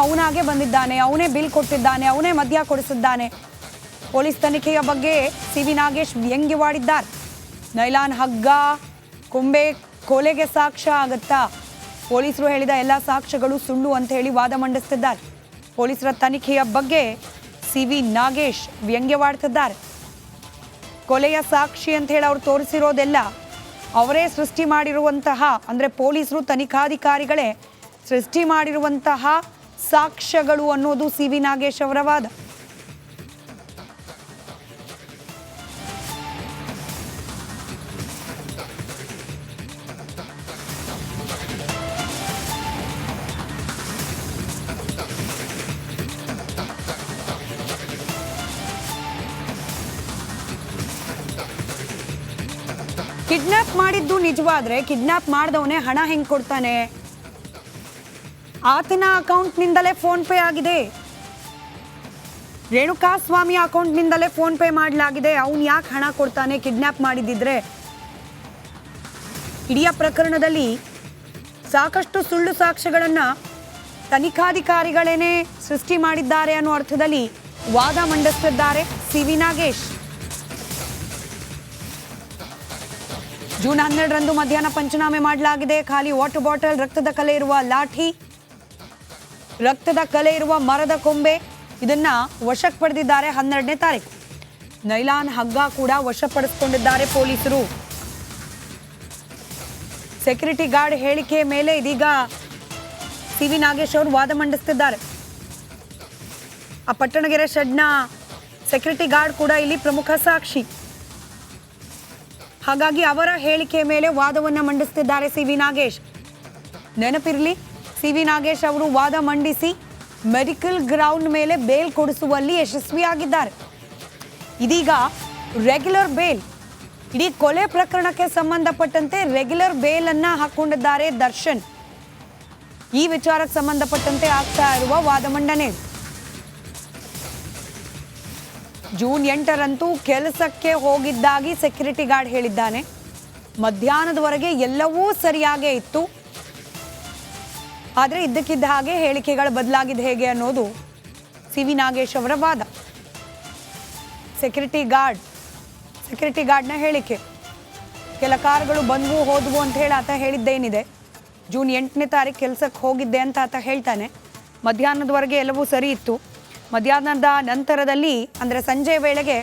ಅವನಾಗೆ ಬಂದಿದ್ದಾನೆ, ಅವನೇ ಬಿಲ್ ಕೊಟ್ಟಿದ್ದಾನೆ, ಅವನೇ ಮದ್ಯ ಕೊಡಿಸಿದ್ದಾನೆ. ಪೊಲೀಸ್ ತನಿಖೆಯ ಬಗ್ಗೆ ಸಿ.ವಿ. ನಾಗೇಶ್ ವ್ಯಂಗ್ಯವಾಡಿದ್ದಾರೆ. ನೈಲಾನ್ ಹಗ್ಗ ಕೊಂಬೆ ಕೊಲೆಗೆ ಸಾಕ್ಷ್ಯ ಆಗುತ್ತಾ? ಪೊಲೀಸರು ಹೇಳಿದ ಎಲ್ಲ ಸಾಕ್ಷ್ಯಗಳು ಸುಳ್ಳು ಅಂತ ಹೇಳಿ ವಾದ ಮಂಡಿಸ್ತಿದ್ದಾರೆ. ಪೊಲೀಸರ ತನಿಖೆಯ ಬಗ್ಗೆ ಸಿ.ವಿ. ನಾಗೇಶ್ ವ್ಯಂಗ್ಯವಾಡ್ತಿದ್ದಾರೆ. ಕೊಲೆಯ ಸಾಕ್ಷಿ ಅಂತ ಹೇಳಿ ಅವ್ರು ತೋರಿಸಿರೋದೆಲ್ಲ ಅವರೇ ಸೃಷ್ಟಿ ಮಾಡಿರುವಂತಹ, ಅಂದರೆ ಪೊಲೀಸರು ತನಿಖಾಧಿಕಾರಿಗಳೇ ಸೃಷ್ಟಿ ಮಾಡಿರುವಂತಹ ಸಾಕ್ಷ್ಯಗಳು ಅನ್ನೋದು ಸಿ.ವಿ. ನಾಗೇಶ್ ಅವರ ವಾದ. ಕಿಡ್ನಾಪ್ ಮಾಡಿದ್ದು ನಿಜವಾದ್ರೆ ಕಿಡ್ನಾಪ್ ಮಾಡಿದವನೇ ಹಣ ಹೆಂಗೆ ಕೊಡ್ತಾನೆ? ಆತನ ಅಕೌಂಟ್ನಿಂದಲೇ ಫೋನ್ ಪೇ ಆಗಿದೆ. ರೇಣುಕಾಸ್ವಾಮಿ ಅಕೌಂಟ್ನಿಂದಲೇ ಫೋನ್ ಪೇ ಮಾಡಲಾಗಿದೆ. ಅವನು ಯಾಕೆ ಹಣ ಕೊಡ್ತಾನೆ ಕಿಡ್ನಾಪ್ ಮಾಡಿದ್ದಿದ್ರೆ? ಇಡೀ ಪ್ರಕರಣದಲ್ಲಿ ಸಾಕಷ್ಟು ಸುಳ್ಳು ಸಾಕ್ಷ್ಯಗಳನ್ನು ತನಿಖಾಧಿಕಾರಿಗಳೇನೆ ಸೃಷ್ಟಿ ಮಾಡಿದ್ದಾರೆ ಅನ್ನೋ ಅರ್ಥದಲ್ಲಿ ವಾದ ಮಂಡಿಸುತ್ತಿದ್ದಾರೆ ಸಿ.ವಿ. ನಾಗೇಶ್. ಜೂನ್ 12ರಂದು ಮಧ್ಯಾಹ್ನ ಪಂಚನಾಮೆ ಮಾಡಲಾಗಿದೆ. ಖಾಲಿ ವಾಟರ್ ಬಾಟಲ್, ರಕ್ತದ ಕಲೆ ಇರುವ ಲಾಠಿ, ರಕ್ತದ ಕಲೆ ಇರುವ ಮರದ ಕೊಂಬೆ ಇದನ್ನ ವಶಕ್ಕೆ ಪಡೆದಿದ್ದಾರೆ 12ನೇ ತಾರೀಕು. ನೈಲಾನ್ ಹಗ್ಗ ಕೂಡ ವಶಪಡಿಸಿಕೊಂಡಿದ್ದಾರೆ ಪೊಲೀಸರು. ಸೆಕ್ಯೂರಿಟಿ ಗಾರ್ಡ್ ಹೇಳಿಕೆ ಮೇಲೆ ಇದೀಗ ಸಿ.ವಿ. ನಾಗೇಶ್ ಅವರು ವಾದ ಮಂಡಿಸುತ್ತಿದ್ದಾರೆ. ಆ ಪಟ್ಟಣಗೆರೆ ಶೆಡ್ನ ಸೆಕ್ಯೂರಿಟಿ ಗಾರ್ಡ್ ಕೂಡ ಇಲ್ಲಿ ಪ್ರಮುಖ ಸಾಕ್ಷಿ. ಹಾಗಾಗಿ ಅವರ ಹೇಳಿಕೆ ಮೇಲೆ ವಾದವನ್ನು ಮಂಡಿಸುತ್ತಿದ್ದಾರೆ ಸಿ.ವಿ. ನಾಗೇಶ್. ನೆನಪಿರಲಿ, ಸಿ.ವಿ. ನಾಗೇಶ್ ಅವರು ವಾದ ಮಂಡಿಸಿ ಮೆಡಿಕಲ್ ಗ್ರೌಂಡ್ ಮೇಲೆ ಬೇಲ್ ಕೊಡಿಸುವಲ್ಲಿ ಯಶಸ್ವಿಯಾಗಿದ್ದಾರೆ. ಇದೀಗ ರೆಗ್ಯುಲರ್ ಬೇಲ್, ಇಡೀ ಕೊಲೆ ಪ್ರಕರಣಕ್ಕೆ ಸಂಬಂಧಪಟ್ಟಂತೆ ರೆಗ್ಯುಲರ್ ಬೇಲನ್ನು ಹಾಕೊಂಡಿದ್ದಾರೆ ದರ್ಶನ್. ಈ ವಿಚಾರಕ್ಕೆ ಸಂಬಂಧಪಟ್ಟಂತೆ ಆಗ್ತಾ ಇರುವ ವಾದ ಮಂಡನೆ. ಜೂನ್ 8ರಂದು ಕೆಲಸಕ್ಕೆ ಹೋಗಿದ್ದಾಗಿ ಸೆಕ್ಯೂರಿಟಿ ಗಾರ್ಡ್ ಹೇಳಿದ್ದಾನೆ. ಮಧ್ಯಾಹ್ನದವರೆಗೆ ಎಲ್ಲವೂ ಸರಿಯಾಗೇ ಇತ್ತು. ಆದರೆ ಇದ್ದಕ್ಕಿದ್ದ ಹಾಗೆ ಹೇಳಿಕೆಗಳು ಬದಲಾಗಿದೆ ಹೇಗೆ ಅನ್ನೋದು ಸಿ.ವಿ. ನಾಗೇಶ್ ಅವರ ವಾದ. ಸೆಕ್ಯೂರಿಟಿ ಗಾರ್ಡ್ನ ಹೇಳಿಕೆ, ಕೆಲ ಕಾರುಗಳು ಬಂದವು ಹೋದವು ಅಂತ ಹೇಳಿ ಆತ ಹೇಳಿದ್ದೇನಿದೆ. ಜೂನ್ 8ನೇ ತಾರೀಕು ಕೆಲಸಕ್ಕೆ ಹೋಗಿದ್ದೆ ಅಂತ ಆತ ಹೇಳ್ತಾನೆ. ಮಧ್ಯಾಹ್ನದವರೆಗೆ ಎಲ್ಲವೂ ಸರಿ ಇತ್ತು. ಮಧ್ಯಾಹ್ನದ ನಂತರದಲ್ಲಿ ಅಂದರೆ ಸಂಜೆ ವೇಳೆಗೆ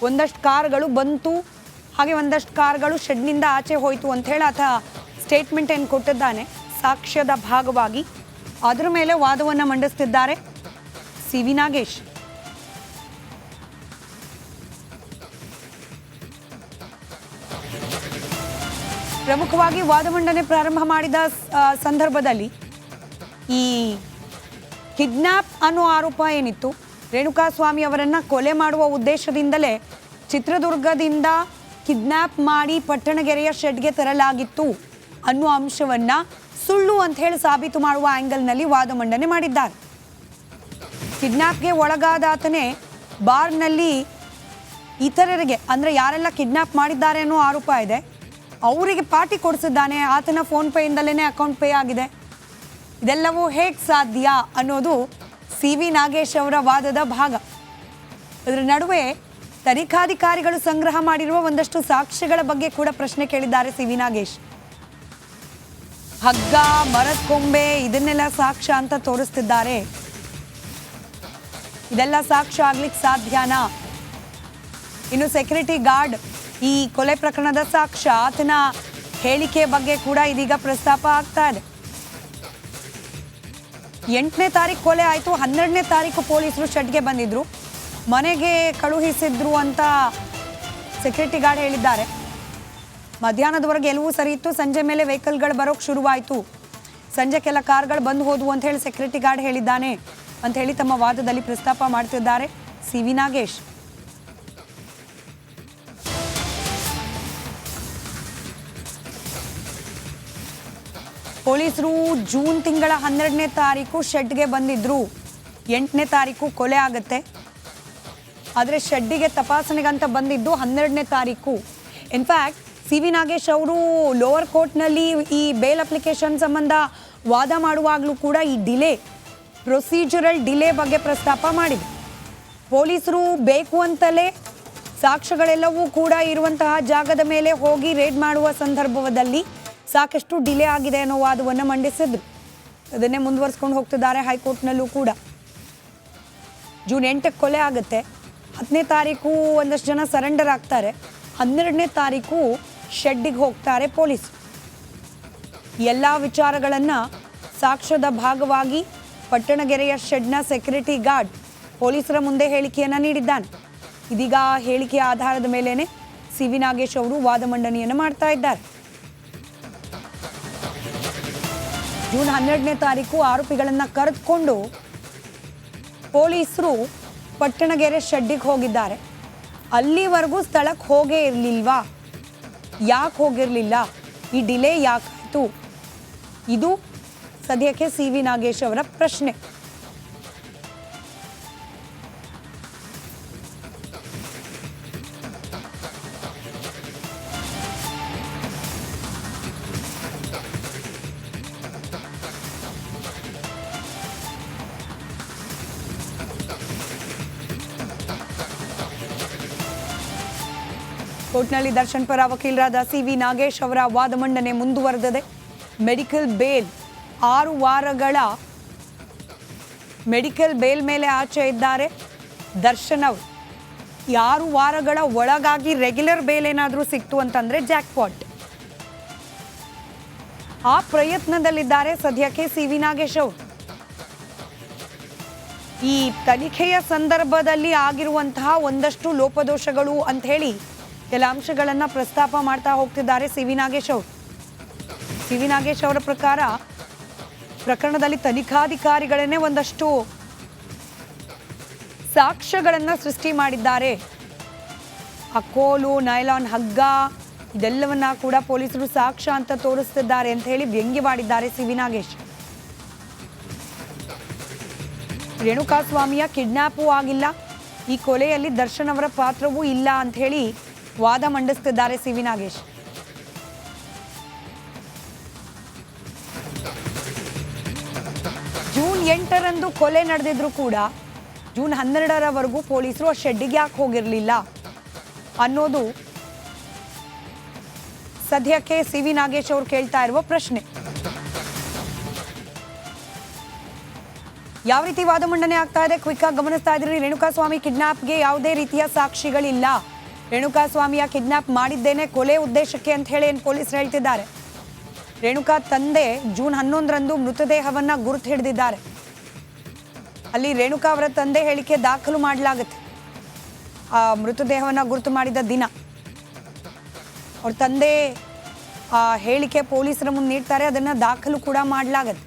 ಒಂದಷ್ಟು ಕಾರುಗಳು ಬಂತು, ಹಾಗೆ ಒಂದಷ್ಟು ಕಾರುಗಳು ಶೆಡ್ನಿಂದ ಆಚೆ ಹೋಯಿತು ಅಂತ ಹೇಳಿ ಆತ ಸ್ಟೇಟ್ಮೆಂಟ್ ಏನು ಕೊಟ್ಟಿದ್ದಾನೆ ಸಾಕ್ಷ್ಯದ ಭಾಗವಾಗಿ. ಅದರ ಮೇಲೆ ವಾದವನ್ನು ಮಂಡಿಸ್ತಿದ್ದಾರೆ ಸಿ.ವಿ. ನಾಗೇಶ್. ಪ್ರಮುಖವಾಗಿ ವಾದ ಮಂಡನೆ ಪ್ರಾರಂಭ ಮಾಡಿದ ಸಂದರ್ಭದಲ್ಲಿ ಈ ಕಿಡ್ನಾಪ್ ಅನ್ನೋ ಆರೋಪ ಏನಿತ್ತು, ರೇಣುಕಾಸ್ವಾಮಿ ಅವರನ್ನು ಕೊಲೆ ಮಾಡುವ ಉದ್ದೇಶದಿಂದಲೇ ಚಿತ್ರದುರ್ಗದಿಂದ ಕಿಡ್ನಾಪ್ ಮಾಡಿ ಪಟ್ಟಣಗೆರೆಯ ಶೆಡ್ಗೆ ತರಲಾಗಿತ್ತು ಅನ್ನೋ ಅಂಶವನ್ನು ಸುಳ್ಳು ಅಂತ ಹೇಳಿ ಸಾಬೀತು ಮಾಡುವ ಆ್ಯಂಗಲ್ನಲ್ಲಿ ವಾದ ಮಂಡನೆ ಮಾಡಿದ್ದಾರೆ. ಕಿಡ್ನಾಪ್ಗೆ ಒಳಗಾದಾತನೇ ಬಾರ್ನಲ್ಲಿ ಇತರರಿಗೆ, ಅಂದರೆ ಯಾರೆಲ್ಲ ಕಿಡ್ನಾಪ್ ಮಾಡಿದ್ದಾರೆ ಅನ್ನೋ ಆರೋಪ ಇದೆ, ಅವರಿಗೆ ಪಾರ್ಟಿ ಕೊಡಿಸಿದ್ದಾನೆ. ಆತನ ಫೋನ್ ಪೇಯಿಂದಲೇ ಅಕೌಂಟ್ ಪೇ ಆಗಿದೆ. ಇದೆಲ್ಲವೂ ಹೇಗೆ ಸಾಧ್ಯ ಅನ್ನೋದು ಸಿ.ವಿ. ನಾಗೇಶ್ ಅವರ ವಾದದ ಭಾಗ. ಅದರ ನಡುವೆ ತನಿಖಾಧಿಕಾರಿಗಳು ಸಂಗ್ರಹ ಮಾಡಿರುವ ಒಂದಷ್ಟು ಸಾಕ್ಷ್ಯಗಳ ಬಗ್ಗೆ ಕೂಡ ಪ್ರಶ್ನೆ ಕೇಳಿದ್ದಾರೆ ಸಿ.ವಿ. ನಾಗೇಶ್. ಹಗ್ಗ, ಮರದ ಕೊಂಬೆ ಇದನ್ನೆಲ್ಲ ಸಾಕ್ಷ್ಯ ಅಂತ ತೋರಿಸ್ತಿದ್ದಾರೆ. ಇದೆಲ್ಲ ಸಾಕ್ಷ್ಯ ಆಗ್ಲಿಕ್ಕೆ ಸಾಧ್ಯನಾ? ಇನ್ನು ಸೆಕ್ಯೂರಿಟಿ ಗಾರ್ಡ್ ಈ ಕೊಲೆ ಪ್ರಕರಣದ ಸಾಕ್ಷ್ಯ, ಆತನ ಹೇಳಿಕೆ ಬಗ್ಗೆ ಕೂಡ ಇದೀಗ ಪ್ರಸ್ತಾಪ ಆಗ್ತಾ ಇದೆ. 8ನೇ ತಾರೀಕು ಕೊಲೆ ಆಯಿತು, 12ನೇ ತಾರೀಕು ಪೊಲೀಸರು ಶೆಡ್ಗೆ ಬಂದಿದ್ರು, ಮನೆಗೆ ಕಳುಹಿಸಿದ್ರು ಅಂತ ಸೆಕ್ಯೂರಿಟಿ ಗಾರ್ಡ್ ಹೇಳಿದ್ದಾರೆ. ಮಧ್ಯಾಹ್ನದವರೆಗೆ ಎಲ್ಲವೂ ಸರಿ ಇತ್ತು. ಸಂಜೆ ಮೇಲೆ ವೆಹಿಕಲ್ಗಳು ಬರೋಕ್ಕೆ ಶುರುವಾಯಿತು. ಸಂಜೆ ಕೆಲ ಕಾರ್ಗಳು ಬಂದು ಹೋದವು ಅಂತ ಹೇಳಿ ಸೆಕ್ಯೂರಿಟಿ ಗಾರ್ಡ್ ಹೇಳಿದ್ದಾನೆ ಅಂತ ಹೇಳಿ ತಮ್ಮ ವಾದದಲ್ಲಿ ಪ್ರಸ್ತಾಪ ಮಾಡ್ತಿದ್ದಾರೆ ಸಿ.ವಿ. ನಾಗೇಶ್. ಪೊಲೀಸರು ಜೂನ್ ತಿಂಗಳ 12ನೇ ತಾರೀಕು ಶೆಡ್ಗೆ ಬಂದಿದ್ರು. 8ನೇ ತಾರೀಕು ಕೊಲೆ ಆಗುತ್ತೆ. ಆದರೆ ಶೆಡ್ಡಿಗೆ ತಪಾಸಣೆಗಂತ ಬಂದಿದ್ದು 12ನೇ ತಾರೀಕು. In fact CV. ನಾಗೇಶ್ ಅವರು ಲೋವರ್ ಕೋರ್ಟ್ನಲ್ಲಿ ಈ ಬೇಲ್ ಅಪ್ಲಿಕೇಶನ್ ಸಂಬಂಧ ವಾದ ಮಾಡುವಾಗಲೂ ಕೂಡ ಈ ಡಿಲೇ ಪ್ರೊಸೀಜರಲ್ ಡಿಲೇ ಬಗ್ಗೆ ಪ್ರಸ್ತಾಪ ಮಾಡಿದೆ. ಪೊಲೀಸರು ಬೇಕು ಅಂತಲೇ ಸಾಕ್ಷ್ಯಗಳೆಲ್ಲವೂ ಕೂಡ ಇರುವಂತಹ ಜಾಗದ ಮೇಲೆ ಹೋಗಿ ರೇಡ್ ಮಾಡುವ ಸಂದರ್ಭದಲ್ಲಿ ಸಾಕಷ್ಟು ಡಿಲೇ ಆಗಿದೆ ಅನ್ನೋ ವಾದವನ್ನು ಮಂಡಿಸಿದ್ರು. ಅದನ್ನೇ ಮುಂದುವರಿಸ್ಕೊಂಡು ಹೋಗ್ತಿದ್ದಾರೆ ಹೈಕೋರ್ಟ್ನಲ್ಲೂ ಕೂಡ. ಜೂನ್ 8ಕ್ಕೆ ಕೊಲೆ ಆಗುತ್ತೆ, 10ನೇ ತಾರೀಕು ಒಂದಷ್ಟು ಜನ ಸರೆಂಡರ್ ಆಗ್ತಾರೆ, 12ನೇ ತಾರೀಕು ಶೆಡ್ಡಿಗೆ ಹೋಗ್ತಾರೆ ಪೊಲೀಸರು. ಎಲ್ಲ ವಿಚಾರಗಳನ್ನು ಸಾಕ್ಷ್ಯದ ಭಾಗವಾಗಿ ಪಟ್ಟಣಗೆರೆಯ ಶೆಡ್ನ ಸೆಕ್ಯೂರಿಟಿ ಗಾರ್ಡ್ ಪೊಲೀಸರ ಮುಂದೆ ಹೇಳಿಕೆಯನ್ನು ನೀಡಿದ್ದಾನೆ. ಇದೀಗ ಹೇಳಿಕೆಯ ಆಧಾರದ ಮೇಲೇನೆ ಸಿ.ವಿ. ನಾಗೇಶ್ ಅವರು ವಾದ ಮಂಡನೆಯನ್ನು ಮಾಡ್ತಾ ಇದ್ದಾರೆ. ಜೂನ್ 12ನೇ ತಾರೀಕು ಆರೋಪಿಗಳನ್ನು ಕರೆದುಕೊಂಡು ಪೊಲೀಸರು ಪಟ್ಟಣಗೆರೆ ಶೆಡ್ಡಿಗೆ ಹೋಗಿದ್ದಾರೆ. ಅಲ್ಲಿವರೆಗೂ ಸ್ಥಳಕ್ಕೆ ಹೋಗೇ ಇರಲಿಲ್ವಾ? ಯಾಕೆ ಹೋಗಿರಲಿಲ್ಲ? ಈ ಡಿಲೇ ಯಾಕಾಯಿತು? ಇದು ಸದ್ಯಕ್ಕೆ ಸಿ.ವಿ. ನಾಗೇಶ್ ಅವರ ಪ್ರಶ್ನೆ. ಕೋರ್ಟ್ನಲ್ಲಿ ದರ್ಶನ್ ಪರ ವಕೀಲರಾದ ಸಿ.ವಿ. ನಾಗೇಶ್ ಅವರ ವಾದ ಮಂಡನೆ ಮುಂದುವರೆದಿದೆ. ಮೆಡಿಕಲ್ ಬೇಲ್ 6 ವಾರಗಳ ಮೆಡಿಕಲ್ ಬೇಲ್ ಮೇಲೆ ಆಚೆ ಇದ್ದಾರೆ ದರ್ಶನ್ ಅವರು. ಈ 6 ವಾರಗಳ ಒಳಗಾಗಿ ರೆಗ್ಯುಲರ್ ಬೇಲ್ ಏನಾದರೂ ಸಿಕ್ತು ಅಂತಂದರೆ ಜಾಕ್ಪಾಟ್. ಆ ಪ್ರಯತ್ನದಲ್ಲಿದ್ದಾರೆ ಸದ್ಯಕ್ಕೆ ಸಿ.ವಿ. ನಾಗೇಶ್ ಅವರು. ಈ ತನಿಖೆಯ ಸಂದರ್ಭದಲ್ಲಿ ಆಗಿರುವಂತಹ ಒಂದಷ್ಟು ಲೋಪದೋಷಗಳು ಅಂತ ಹೇಳಿ ಕೆಲ ಅಂಶಗಳನ್ನು ಪ್ರಸ್ತಾಪ ಮಾಡ್ತಾ ಹೋಗ್ತಿದ್ದಾರೆ ಸಿ.ವಿ. ನಾಗೇಶ್ ಅವರು. ಸಿ.ವಿ. ನಾಗೇಶ್ ಅವರ ಪ್ರಕಾರ ಪ್ರಕರಣದಲ್ಲಿ ತನಿಖಾಧಿಕಾರಿಗಳನ್ನೇ ಒಂದಷ್ಟು ಸಾಕ್ಷ್ಯಗಳನ್ನು ಸೃಷ್ಟಿ ಮಾಡಿದ್ದಾರೆ. ಅಕೋಲು, ನೈಲಾನ್ ಹಗ್ಗ ಇದೆಲ್ಲವನ್ನ ಕೂಡ ಪೊಲೀಸರು ಸಾಕ್ಷ್ಯ ಅಂತ ತೋರಿಸ್ತಿದ್ದಾರೆ ಅಂತ ಹೇಳಿ ವ್ಯಂಗ್ಯವಾಡಿದ್ದಾರೆ ಸಿ.ವಿ. ನಾಗೇಶ್. ರೇಣುಕಾಸ್ವಾಮಿಯ ಕಿಡ್ನಾಪೂ ಆಗಿಲ್ಲ, ಈ ಕೊಲೆಯಲ್ಲಿ ದರ್ಶನ್ ಅವರ ಪಾತ್ರವೂ ಇಲ್ಲ ಅಂತ ಹೇಳಿ ವಾದ ಮಂಡಿಸ್ತಿದ್ದಾರೆ ಸಿ.ವಿ. ನಾಗೇಶ್. ಜೂನ್ 8ರಂದು ಕೊಲೆ ನಡೆದಿದ್ರು ಕೂಡ ಜೂನ್ 12ರವರೆಗೂ ಪೊಲೀಸರು ಆ ಶೆಡ್ಡಿಗೆ ಯಾಕೆ ಹೋಗಿರಲಿಲ್ಲ ಅನ್ನೋದು ಸದ್ಯಕ್ಕೆ ಸಿ.ವಿ. ನಾಗೇಶ್ ಅವರು ಕೇಳ್ತಾ ಇರುವ ಪ್ರಶ್ನೆ. ಯಾವ ರೀತಿ ವಾದ ಮಂಡನೆ ಆಗ್ತಾ ಇದೆ ಕ್ವಿಕ್ ಆಗಿ ಗಮನಿಸ್ತಾ ಇದ್ರಿ. ರೇಣುಕಾಸ್ವಾಮಿ ಕಿಡ್ನಾಪ್ಗೆ ಯಾವುದೇ ರೀತಿಯ ಸಾಕ್ಷಿಗಳಿಲ್ಲ, ರೇಣುಕಾಸ್ವಾಮಿಯ ಕಿಡ್ನಾಪ್ ಮಾಡಿದ್ದೇನೆ ಕೊಲೆ ಉದ್ದೇಶಕ್ಕೆ ಅಂತ ಹೇಳಿ ಏನು ಪೊಲೀಸರು ಹೇಳ್ತಿದ್ದಾರೆ. ರೇಣುಕಾ ತಂದೆ ಜೂನ್ 11ರಂದು ಮೃತದೇಹವನ್ನು ಗುರುತು ಹಿಡಿದಿದ್ದಾರೆ. ಅಲ್ಲಿ ರೇಣುಕಾ ಅವರ ತಂದೆ ಹೇಳಿಕೆ ದಾಖಲು ಮಾಡಲಾಗುತ್ತೆ. ಆ ಮೃತದೇಹವನ್ನು ಗುರುತು ಮಾಡಿದ ದಿನ ಅವ್ರ ತಂದೆ ಆ ಹೇಳಿಕೆ ಪೊಲೀಸರ ಮುಂದೆ ನೀಡ್ತಾರೆ, ಅದನ್ನು ದಾಖಲು ಕೂಡ ಮಾಡಲಾಗುತ್ತೆ.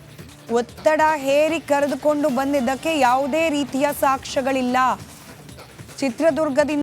ಒತ್ತಡ ಹೇರಿ ಕರೆದುಕೊಂಡು ಬಂದಿದ್ದಕ್ಕೆ ಯಾವುದೇ ರೀತಿಯ ಸಾಕ್ಷ್ಯಗಳಿಲ್ಲ. ಚಿತ್ರದುರ್ಗದಿಂದ